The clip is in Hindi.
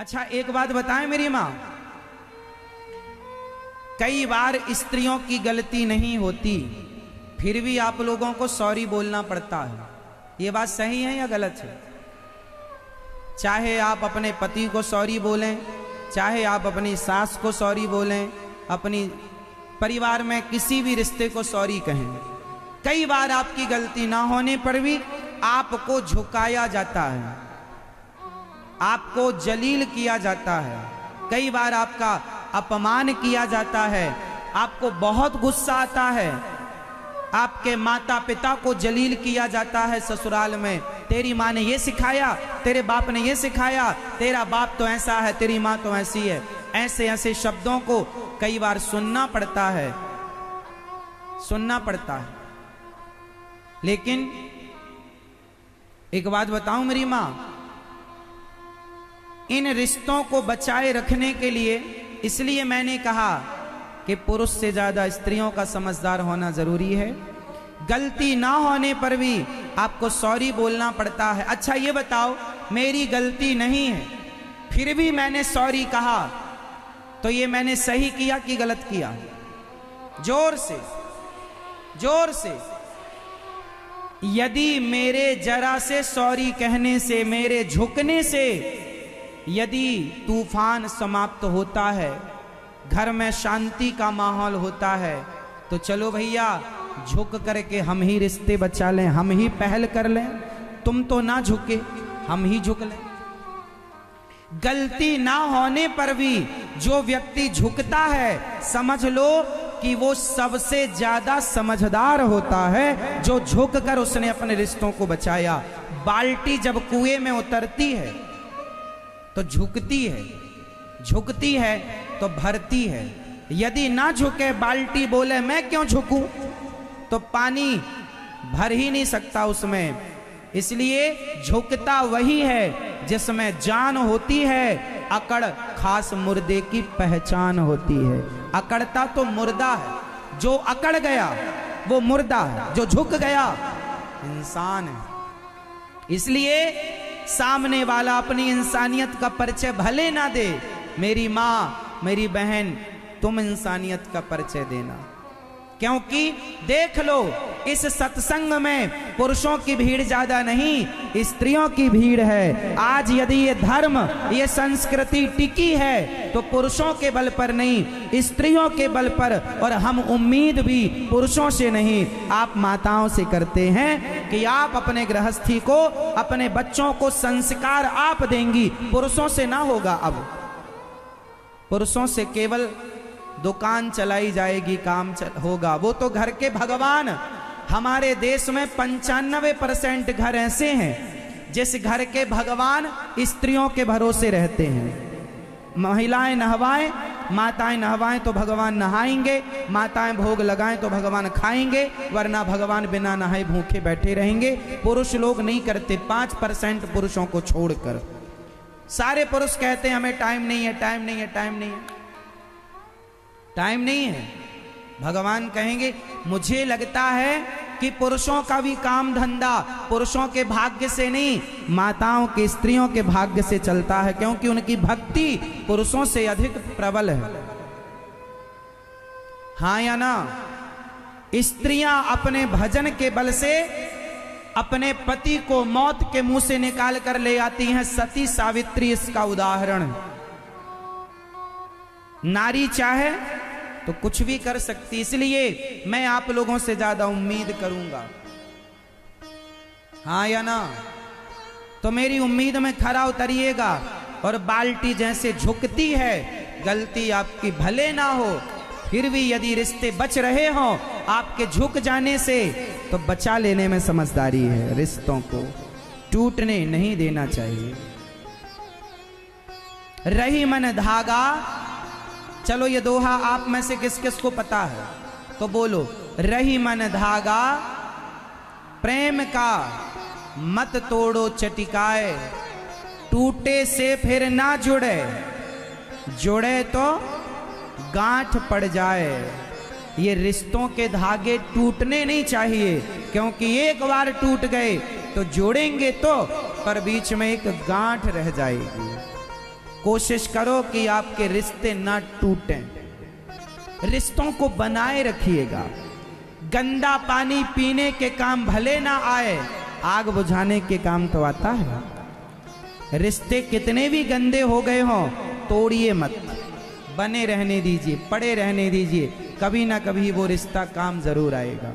अच्छा एक बात बताएं मेरी माँ, कई बार स्त्रियों की गलती नहीं होती फिर भी आप लोगों को सॉरी बोलना पड़ता है। ये बात सही है या गलत है? चाहे आप अपने पति को सॉरी बोलें, चाहे आप अपनी सास को सॉरी बोलें, अपनी परिवार में किसी भी रिश्ते को सॉरी कहें, कई बार आपकी गलती ना होने पर भी आपको झुकाया जाता है, आपको जलील किया जाता है, कई बार आपका अपमान किया जाता है, आपको बहुत गुस्सा आता है, आपके माता पिता को जलील किया जाता है ससुराल में। तेरी माँ ने ये सिखाया, तेरे बाप ने ये सिखाया, तेरा बाप तो ऐसा है, तेरी माँ तो ऐसी है। ऐसे ऐसे शब्दों को कई बार सुनना पड़ता है, सुनना पड़ता है। लेकिन एक बात बताऊं मेरी माँ, इन रिश्तों को बचाए रखने के लिए इसलिए मैंने कहा कि पुरुष से ज्यादा स्त्रियों का समझदार होना जरूरी है। गलती ना होने पर भी आपको सॉरी बोलना पड़ता है। अच्छा ये बताओ, मेरी गलती नहीं है फिर भी मैंने सॉरी कहा, तो ये मैंने सही किया कि गलत किया? जोर से, जोर से। यदि मेरे जरा से सॉरी कहने से, मेरे झुकने से यदि तूफान समाप्त होता है, घर में शांति का माहौल होता है, तो चलो भैया झुक करके हम ही रिश्ते बचा लें, हम ही पहल कर लें। तुम तो ना झुके, हम ही झुक लें। गलती ना होने पर भी जो व्यक्ति झुकता है, समझ लो कि वो सबसे ज्यादा समझदार होता है, जो झुक कर उसने अपने रिश्तों को बचाया। बाल्टी जब कुएं में उतरती है तो झुकती है, झुकती है तो भरती है। यदि ना झुके, बाल्टी बोले मैं क्यों झुकूं, तो पानी भर ही नहीं सकता उसमें। इसलिए झुकता वही है जिसमें जान होती है, अकड़ खास मुर्दे की पहचान होती है। अकड़ता तो मुर्दा है, जो अकड़ गया वो मुर्दा है, जो झुक गया इंसान है। इसलिए सामने वाला अपनी इंसानियत का परिचय भले ना दे, मेरी माँ मेरी बहन तुम इंसानियत का परिचय देना। क्योंकि देख लो इस सत्संग में पुरुषों की भीड़ ज्यादा नहीं, स्त्रियों की भीड़ है। आज यदि ये धर्म, ये संस्कृति टिकी है तो पुरुषों के बल पर नहीं, स्त्रियों के बल पर। और हम उम्मीद भी पुरुषों से नहीं, आप माताओं से करते हैं कि आप अपने गृहस्थी को, अपने बच्चों को संस्कार आप देंगी, पुरुषों से ना होगा। अब पुरुषों से केवल दुकान चलाई जाएगी, काम होगा, वो तो घर के भगवान। हमारे देश में 95% घर ऐसे हैं जिस घर के भगवान स्त्रियों के भरोसे रहते हैं। महिलाएं नहवाएं, माताएं नहवाएं तो भगवान नहाएंगे, माताएं भोग लगाएं तो भगवान खाएंगे, वरना भगवान बिना नहाए भूखे बैठे रहेंगे। पुरुष लोग नहीं करते, 5% पुरुषों को छोड़कर। सारे पुरुष कहते हैं हमें टाइम नहीं है, टाइम नहीं है, टाइम नहीं है, टाइम नहीं है। भगवान कहेंगे मुझे लगता है कि पुरुषों का भी काम धंधा पुरुषों के भाग्य से नहीं, माताओं के, स्त्रियों के भाग्य से चलता है, क्योंकि उनकी भक्ति पुरुषों से अधिक प्रबल है। हाँ या ना? स्त्रियां अपने भजन के बल से अपने पति को मौत के मुंह से निकाल कर ले आती हैं। सती सावित्री इसका उदाहरण। नारी चाहे तो कुछ भी कर सकती, इसलिए मैं आप लोगों से ज्यादा उम्मीद करूंगा। हाँ या ना? तो मेरी उम्मीद में खरा उतरिएगा। और बाल्टी जैसे झुकती है, गलती आपकी भले ना हो फिर भी यदि रिश्ते बच रहे हो आपके झुक जाने से, तो बचा लेने में समझदारी है। रिश्तों को टूटने नहीं देना चाहिए। रही मन धागा, चलो ये दोहा आप में से किस किस को पता है तो बोलो। रही मन धागा प्रेम का मत तोड़ो चटिकाए, टूटे से फिर ना जुड़े, जुड़े तो गांठ पड़ जाए। ये रिश्तों के धागे टूटने नहीं चाहिए, क्योंकि एक बार टूट गए तो जोड़ेंगे तो, पर बीच में एक गांठ रह जाएगी। कोशिश करो कि आपके रिश्ते ना टूटें, रिश्तों को बनाए रखिएगा। गंदा पानी पीने के काम भले ना आए, आग बुझाने के काम तो आता है। रिश्ते कितने भी गंदे हो गए हों, तोड़िए मत, बने रहने दीजिए, पड़े रहने दीजिए, कभी ना कभी वो रिश्ता काम जरूर आएगा।